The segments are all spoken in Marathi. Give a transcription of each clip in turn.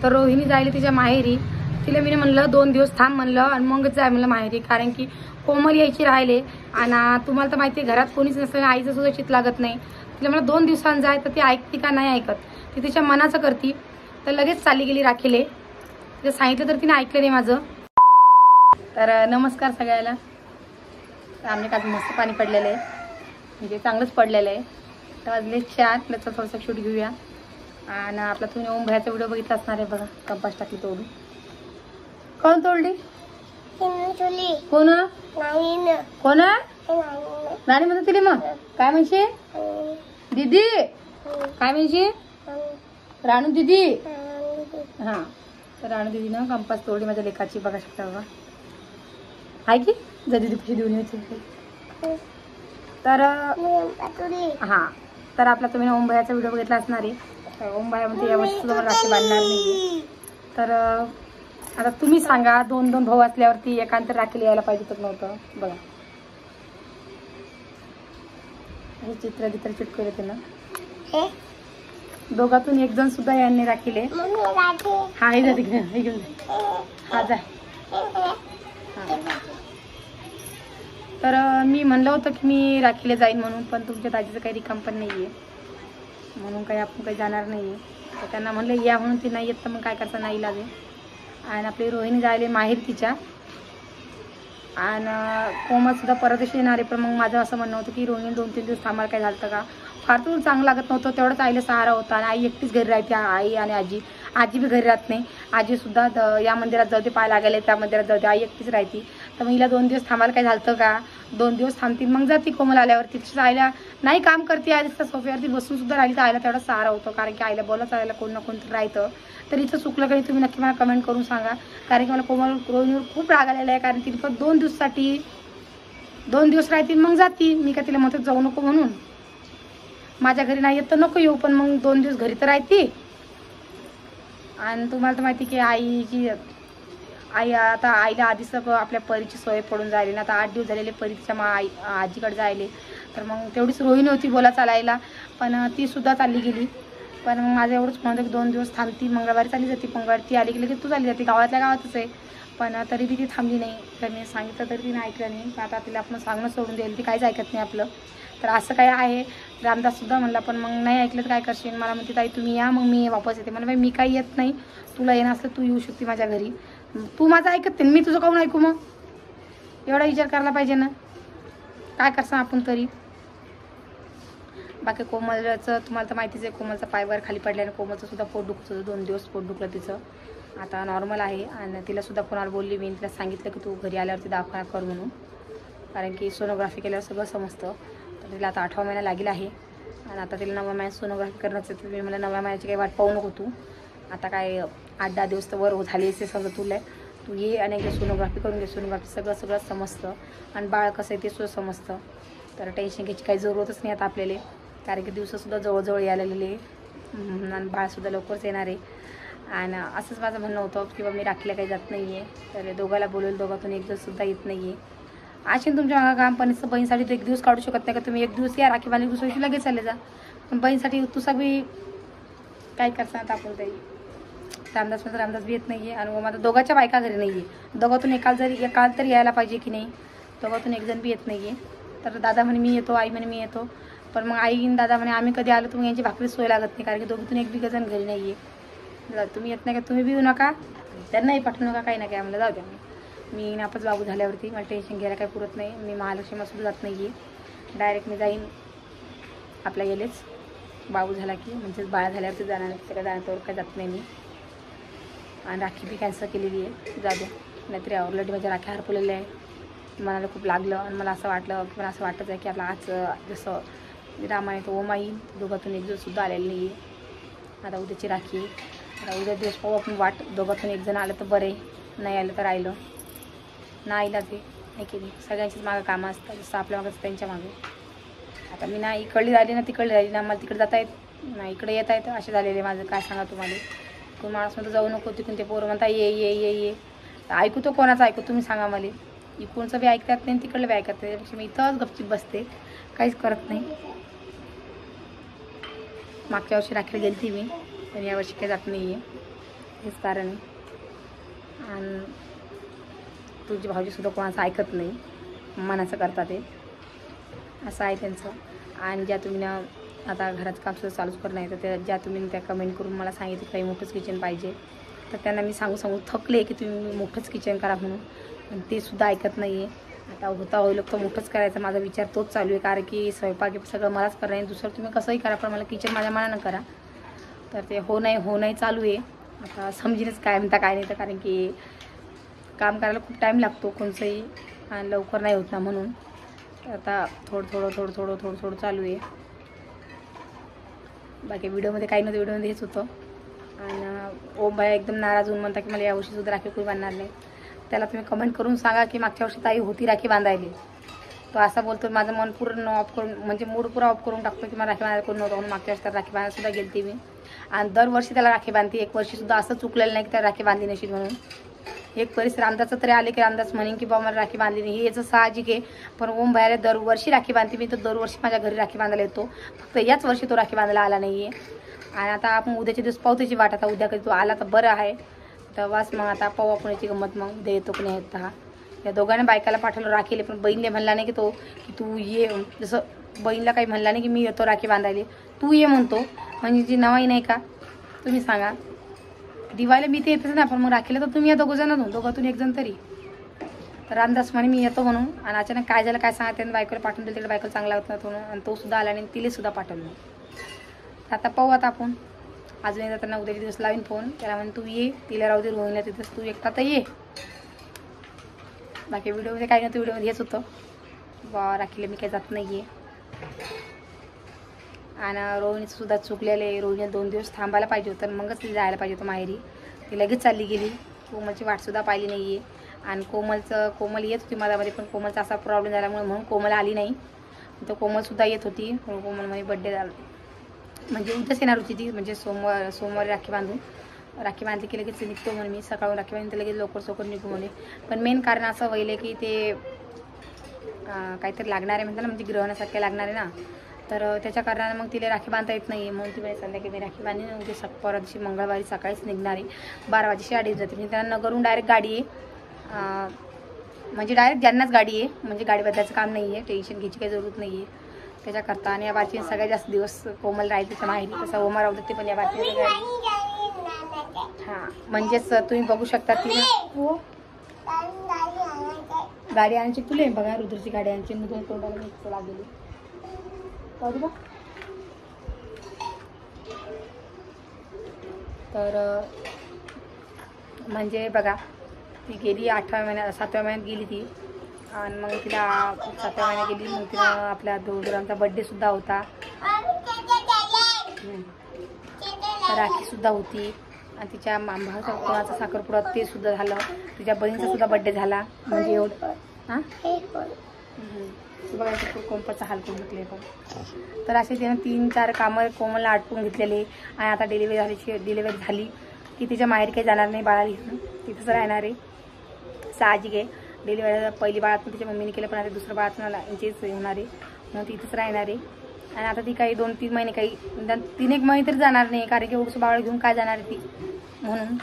तर रोहिणी जायला तिच्या माहेरी. तिला मी म्हणलं 2 दिवस थांब म्हणलं आणि मगच जाय म्हणलं माहेरी, कारण की कोमल यायची राहिले आणि तुम्हाला तर माहिती आहे घरात कोणीच नसतं, आईचं सुद्धा चित लागत नाही. तिला मला 2 दिवसांनी जाय, तर ती ऐकते का नाही ऐकत, ती तिच्या मनाचं करती. तर लगेच चालली गेली राखीले. तिला सांगितलं तर तिने ऐकलं नाही माझं. तर नमस्कार सगळ्याला. आमने आज मस्त पाणी पडलेलं आहे, म्हणजे चांगलंच पडलेलं आहे. तर वाजले 4. त्याचा थोडंसं शूट घेऊया. आणि आपला तुम्ही ओम भयाचा व्हिडिओ बघितला असणार आहे बघा, कंपास टाकली तोडून. कोण तोडली? कोण कोण? नाणी म्हणते तिला. मग काय म्हणशी? दीदी काय म्हणशी? राणू दीदी. हा, तर राणू दीदीनं कंपास तोडली माझ्या लेकाची, बघा शकता बघा. आहे की जा दीदी पैसे देऊन येते. तर हा, तर आपला तुम्ही ओम भयाचा व्हिडिओ बघितला असणार आहे. ओम भया म्हणजे यावर्षी सुद्धा राखी बांधणार नाही. तर आता तुम्ही सांगा, 2 भाऊ असल्यावरती एकांतर राखीला यायला पाहिजे तर नव्हतं. बघा हे चित्र चिटकवले ते ना, दोघातून एक जण सुद्धा यांनी राखीले. हा हे जाते हे घेऊन हा जा. तर मी म्हणलं होतं की मी राखीला जाईन म्हणून, पण तुमच्या दाजीचं काही रिकाम पण नाहीये म्हणून काही आपण काही जाणार नाहीये. तर त्यांना म्हणलं या म्हणून, ती नाही येत तर मग काय करता, नाही लागे. आणि आपली रोहिणी जायले माहेर तिच्या. आणि कोमल सुद्धा परदेशी येणार आहे. पण मग माझं असं म्हणणं होतं की रोहिणी 2-3 दिवस थांबायला काय झालं का, फार तर चांगलं लागत नव्हतं. तेवढंच आईला सहारा होता. आणि आई एकटीच घरी राहते, आई आणि आजी बी घरी राहत नाही. आजी सुद्धा या मंदिरात जाते, पाय लागायला त्या मंदिरात जाते, आई एकटीच राहते. तर मग हिला 2 दिवस थांबायला काय झालं का, 2 दिवस थांबतील मग जाते. कोमल आल्यावरती तिच्या आईला नाही काम करते, आई त्या सोफ्यावरती बसून सुद्धा राहिली तर आईला तेवढा सहारा होतो, कारण की आईला बोलत आईला कोण ना कोणतरी राहतं. तर इथं चुकलं काही तुम्ही नक्की मला कमेंट करून सांगा, कारण की मला कोमल रोहिणीवर खूप राग आलेला आहे. कारण तिने फक्त 2 दिवसासाठी 2 दिवस राहतील मग जाती. मी का तिला म्हणते जाऊ नको म्हणून, माझ्या घरी नाही येत तर नको येऊ, पण मग 2 दिवस घरी तर राहते. आणि तुम्हाला तर माहिती की आई आता आईला आधीच आपल्या परीची सोय पडून जायली ना. आता 8 दिवस झालेले परी तिच्या आजीकडे जायले. तर मग तेवढीच रोहिणी होती बोला चालायला, पण ती सुद्धा चालली गेली. पण मग माझं एवढंच म्हणतो की 2 दिवस थांबती, मंगळवारी चालली जाते. मंगळवारी ती आली की तू चालली जाते, गावातल्या गावातच आहे. पण तरी बी ती थांबली नाही. तर मी सांगितलं तरी तिने ऐकलं नाही. आता तिला आपण सांगणं सोडून देईल, ती काहीच ऐकत नाही आपलं. तर असं काय आहे. रामदास सुद्धा म्हणला, पण मग नाही ऐकलं तर काय करशील. मला म्हणते ताई तुम्ही या, मग मी वापस येते. मला बाई मी काही येत नाही, तुला येणं असलं तू येऊ शकते माझ्या घरी. तू माझं ऐकत नाही, मी तुझं काहून ऐकू. मग एवढा विचार करायला पाहिजे ना, काय करसा आपण तरी. बाकी कोमलचं तुम्हाला तर माहितीच आहे, कोमलचा पायवर खाली पडल्याने कोमलचं सुद्धा पोट दुखत होतं. 2 दिवस पोट दुखलं तिचं. आता नॉर्मल आहे. आणि तिला सुद्धा कोणाला बोलली मी, तिला सांगितलं की तू घरी आल्यावरती दवाखाना कर म्हणून, कारण की सोनोग्राफी केल्यावर सगळं समजतं. तर तिला आता 8वा महिना लागेल आहे. आणि आता तिला 9व्या महिन्यात सोनोग्राफी करण्याचं. तर मी मला 9व्या महिन्याची काही वाट पाहू नको तू. आता काय 8-10 दिवस तर वर झाली असे समजा तुला, तू ये आणि एकदा सोनोग्राफी करून घे. सोनोग्राफी सगळं समजतं. आणि बाळ कसं आहे ते सुद्धा समजतं. तर टेन्शन घ्यायची काही जरूरतच नाही आता आपल्याला, कारण की दिवसंसुद्धा जवळजवळ यायला लागलेले आणि बाळसुद्धा लवकरच येणार आहे. आणि असंच माझं म्हणणं होतं की बा मी राखीला काही जात नाही आहे. तर दोघाला बोलवेल, दोघातून एक दिवससुद्धा येत नाही आहे. अशी तुमच्या मागा काम, पण बहीणसाठी तर 1 दिवस काढू शकत नाही का तुम्ही. 1 दिवस या राखी बांधली, दुसऱ्या दिवशी लगेच चालले जा. पण बहीणसाठी तू सगळी काय करतात आपण तरी. रामदास बी येत नाही आहे. आणि माझा दोघाच्या बायका घरी नाही आहे. दोघातून एकाल तरी यायला पाहिजे की नाही. दोघातून एक जण बी येत नाही आहे. तर दादा म्हणे मी येतो, आई म्हणे मी येतो. पण मग आई आणि दादा म्हणे आम्ही कधी आलो तर मग यांची भाकरी सोय लागत नाही, कारण की दोघीतून एक बी जण घरी नाही आहे. तुम्ही येत नाही का, तुम्ही बी येऊ नका, त्यांनाही पाठवू नका, काही ना काय आम्हाला जाऊ द्या. मी नापास बाबू झाल्यावरती मला टेन्शन घ्यायला काही पुरत नाही. मी महालक्ष्मीला सुद्धा जात नाही आहे. डायरेक्ट मी जाईन आपल्या गेलेच बाबू झाला की, म्हणजे बाळा झाल्यावरती जाणार, त्याला जाण्यावर काय जात नाही मी. आणि राखी बी कॅन्सल केलेली आहे, जाऊ द्या. नाहीतरी ऑलरेडी माझ्या राख्या हरपलेल्या आहे. मनाला खूप लागलं आणि मला असं वाटलं की मला असं वाटत आहे की आपला आज जसं रामायण तो ओम आई दोघातून एक दिवससुद्धा आलेलं नाही आहे. आता उद्याची राखी, आता उद्या दिवस पाहू आपण वाट. दोघातून एक जण आलं तर बरं आहे, नाही आलं तर राहिलं. नाही आईला ते नाही केली. सगळ्यांचीच मागं कामं असतात, जसं आपल्या मागं त्यांच्या मागे. आता मी ना इकडली राहिली ना तिकडली राहिली ना, मला तिकडे जाता येत नाही, इकडे येता येतं, असे झालेले माझं. काय सांगा तुम्हाला. कोण माणूस म्हणतो जाऊ नको, तिकडून ते पोरं म्हणता ये ये ये ये. ऐकू तो कोणाचं ऐकू तुम्ही सांगा मला. इकडचं बी ऐकतात नाही, तिकडलं बी ऐकत नाही. त्यापेक्षा मी इथंच गपचीप बसते, काहीच करत नाही. मागच्या वर्षी राखीला गेली ती मी, पण यावर्षी काही जात नाही आहे. हेच कारण आहे. आणि तुझे भाऊजीसुद्धा कोणाचं ऐकत नाही, मनाचं करतात ते, असं आहे त्यांचं. आणि ज्या तुम्ही ना आता घराचं काम सुद्धा चालूच करणार आहे, तर त्या ज्या तुम्ही त्या कमेंट करून मला सांगितलं काही मोठंच किचन पाहिजे, तर त्यांना मी सांगू थकले की तुम्ही मोठंच किचन करा म्हणून, पण ते सुद्धा ऐकत नाही आहे. आता होईल तर मोठंच करायचं माझा विचार तोच चालू आहे, कारण की स्वयंपाक सगळं मलाच करणं आहे. दुसरं तुम्ही कसंही करा, पण मला किचन माझ्या मनानं करा. तर ते हो नाही चालू आहे. आता समजीनच काय म्हणता काय नाही, तर कारण की काम करायला खूप टाईम लागतो कोणचंही, आणि लवकर नाही होत ना, म्हणून आता थोडं चालू आहे. बाकी व्हिडिओमध्ये काही नव्हतं, व्हिडिओमध्ये हेच होतं. आणि ओम भाई एकदम नाराज होऊन म्हणता की मला यावर्षीसुद्धा राखी कोणी बांधणार नाही. त्याला तुम्ही कमेंट करून सांगा की मागच्या वर्षी ताई होती राखी बांधायली, तो असा बोलतो. माझं मन पूर्ण ऑफ करून, म्हणजे मूड पुरा ऑफ करून टाकतो की मला राखी बांधायला कोण नव्हतं म्हणून. मागच्या वर्षी त्याला राखी बांधायला सुद्धा गेलती मी, आणि दरवर्षी त्याला राखी बांधते. एक वर्षीसुद्धा असं चुकलेलं नाही की त्याला राखी बांधली नशील म्हणून. एक परिसर रामदासचं तरी आले की रामदास म्हणेन की बाबा मला राखी बांधली नाही, हे याचं साहजिक आहे. पण ओम भाईला दरवर्षी राखी बांधते मी, तर दरवर्षी माझ्या घरी राखी बांधायला येतो. फक्त याच वर्षी तो राखी बांधायला आला नाही आहे. आणि आता आपण उद्याचे दिवस पाहू त्याची वाट. आता उद्या कधी तो आला तर बरं आहे, तर वास मग आता पाहू आपण याची गंमत, मग उद्या येतो की नाही येत. हा या दोघांनी बायकाला पाठवलं राखीले, पण बहीणने म्हणला नाही की तो की तू ये. जसं बहीणला काही म्हणला नाही की मी येतो राखी बांधायला, तू ये म्हणतो. म्हणजे जी नवाई नाही का, तुम्ही सांगा. दिवाळीला मी ते येतच ना, पण मग राखीला तर तुम्ही या दोघातून एक जण तरी. तर रामदास म्हणे मी येतो म्हणून, आणि अचानक काय झालं काय सांगा, त्याने बायकोला पाठवून दिलं. तिकडे बायकोला चांगला होता म्हणून, आणि तो सुद्धा आला नाही, तिला सुद्धा पाठवलं. आता पाहू आता आपण अजून एकदा त्यांना उद्याचे दिवस लावीन फोन. त्याला म्हणे तू ये, तिला राहू दे रोहिणीला तिथंच, तू एकटा तर ये. बाकी व्हिडिओमध्ये काही नव्हतं, व्हिडिओमध्ये हेच होतं बा राखीला मी काही जात नाही आहे. आणि रोहिणीचं सुद्धा चुकलेलं आहे. रोहिणीला 2 दिवस थांबायला पाहिजे होतं, मगच ती जायला पाहिजे होतं माहेरी. ती लगेच चालली गेली. कोमलची वाटसुद्धा पाहिली नाही आहे. आणि कोमल येत होती माझ्यामध्ये, पण कोमलचा असा प्रॉब्लेम झाल्यामुळे म्हणून कोमल आली नाही. तर कोमलसुद्धा येत होती. कोमल म्हणजे बड्डे झाला, म्हणजे उद्याच येणार होती ती, म्हणजे सोमवारी राखी बांधली की लगेच निघतो म्हणून मी. सकाळून राखी बांधली लगेच लवकर निघू म्हणे. पण मेन कारण असं व्हायलं की ते काहीतरी लागणार आहे म्हणतात ना, म्हणजे ग्रहणासारखे लागणार आहे ना, तर त्याच्या कारणाने मग तिला राखी बांधता येत नाही. म्हणून ती म्हणजे संध्याकाळी मी राखी बांधली. उद्या परवा दिवशी मंगळवारी सकाळीच निघणार आहे. 12 वाजेची गाडी जाते. म्हणजे त्यांना नगरून डायरेक्ट गाडी आहे, म्हणजे डायरेक्ट ज्यांनाच गाडी आहे, म्हणजे गाडी बदलायचं काम नाही आहे, टेन्शन घ्यायची काही जरूरत नाही आहे त्याच्याकरता. आणि या बारचीने सगळ्यात जास्त दिवस कोमल राहील तिथं माहिती, तसं ओमा राहू देते, पण या बारचीने हां म्हणजेच तुम्ही बघू शकता ती गाडी आणायची. तुला बघा रुद्रची गाडी आणायची, मुद्दा तोंडाला मिक्स लागेली. तर म्हणजे बघा ती गेली 7व्या महिन्यात गेली ती. आणि मग तिला 7व्या महिन्यात गेली. मग तिला आपल्या दोघांचा बड्डेसुद्धा होता, राखीसुद्धा होती, आणि तिच्या भावाचा कोणाचा साखरपुडा ते सुद्धा झालं. तिच्या बहिणीचा सुद्धा बड्डे झाला. म्हणजे एवढं हां बघा कोंपाचा हाल करून घेतले. पण तर असे तिनं 3-4 कामं कोमलला आटपून घेतलेले. आणि आता डिलिव्हरी झाली की तिच्या माहेर काही जाणार नाही, बाळाला घेऊन तिथंच राहणार आहे. साहजिक आहे, डिलिव्हरी पहिली बाळातून तिच्या मम्मीने केलं, पण आता दुसरं बाळातून यांचीच होणार आहे, मग तिथंच राहणार आहे. आणि आता ती काही 2-3 महिने काही 3-1 महिने तरी जाणार नाही, कारण की एवढंसं बाळ घेऊन काय जाणार आहे ती, म्हणून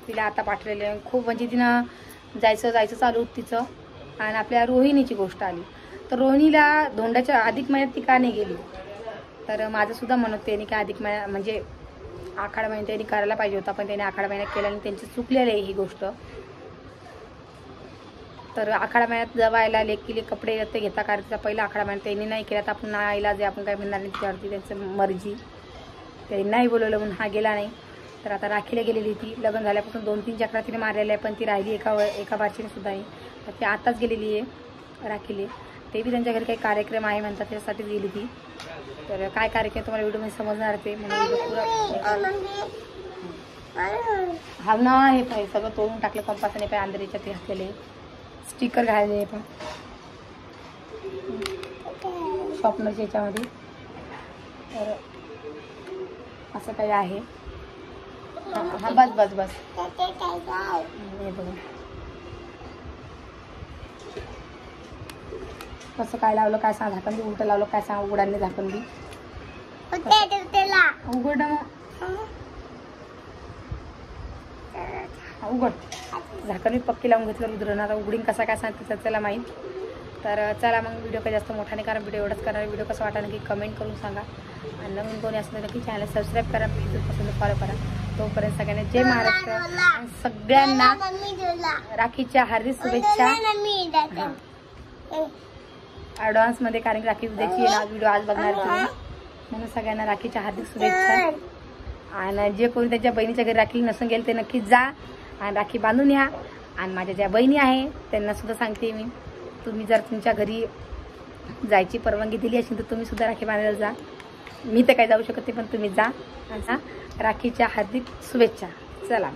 तिला आता पाठवलेलं आहे. खूप म्हणजे तिनं जायचं चालू होतं तिचं. आणि आपल्या रोहिणीची गोष्ट आली, तर रोहिणीला धोंड्याच्या अधिक महिन्यात ती का नाही गेली. तर माझंसुद्धा म्हणत त्यांनी काय अधिक महिना म्हणजे आखाड महिन्यात त्यांनी करायला पाहिजे होता, पण त्यांनी आखाड महिन्यात केला आणि त्यांची चुकलेलं आहे ही गोष्ट. तर आखाडा महिन्यात जवायला लेकीले कपडे ते घेता, कारण तिचा पहिला आखाडा महिन्यात त्यांनी नाही केला, तर आपण ना इलाज आहे, आपण काय म्हणणार नाही तिच्यावरती, त्यांचं मर्जी. त्यांनी नाही बोलवलं म्हणून हा गेला नाही. तर आता राखीला गेलेली ती, लग्न झाल्यापासून 2-3 चक्रा तिने मारलेल्या आहे, पण ती राहिली एका बारचीने सुद्धा आहे. तर ती आताच गेलेली आहे राखीले. ते बी त्यांच्या घरी काही कार्यक्रम आहे म्हणतात, त्याच्यासाठीच गेली ती. तर काय कार्यक्रम तुम्हाला व्हिडिओमध्ये समजणार ते, म्हणून हा ना हे पाहिजे सगळं तोडून टाकलं कंपासाने, पाय अंधारीच्या ते घातलेले स्टिकर घालले पण शॉपनरच्या याच्यामध्ये. तर असं काही आहे. हा बस हे बघा कसं काय लावलं, काय सांग झाकण बी उलटं लावलं, काय सांग उघडाने झाकण बी उघड. उघड झाकण मी पक्की लावून घेतलं रुद्रनं. आता उघडीन कसा काय सांगते त्याला माहीत. तर चला मग व्हिडिओ काही जास्त मोठा नाही कारण व्हिडिओ एवढंच करणार. व्हिडिओ कसा वाटा नक्की कमेंट करून सांगा आणि नवीन कोणी असलं नक्की चॅनल सबस्क्राईब करा, प्लीज पसंत फॉलो करा. तोपर्यंत सगळ्यांना जय महाराष्ट्र आणि सगळ्यांना राखीच्या हार्दिक शुभेच्छा ॲडव्हान्समध्ये. कारण की राखी उद्याची व्हिडिओ आज बघणार तुम्ही म्हणून सगळ्यांना राखीच्या हार्दिक शुभेच्छा. आणि जे कोणी त्यांच्या बहिणीच्या घरी राखी नसून गेले ते नक्कीच जा आणि राखी बांधून या. आणि माझ्या ज्या बहिणी आहे त्यांना सुद्धा सांगते मी, तुम्ही जर तुमच्या घरी जायची परवानगी दिली असेल तर तुम्ही सुद्धा राखी बांधायला जा. मी तर काही जाऊ शकत नाही पण तुम्ही जा आणि राखीच्या हार्दिक शुभेच्छा. चला.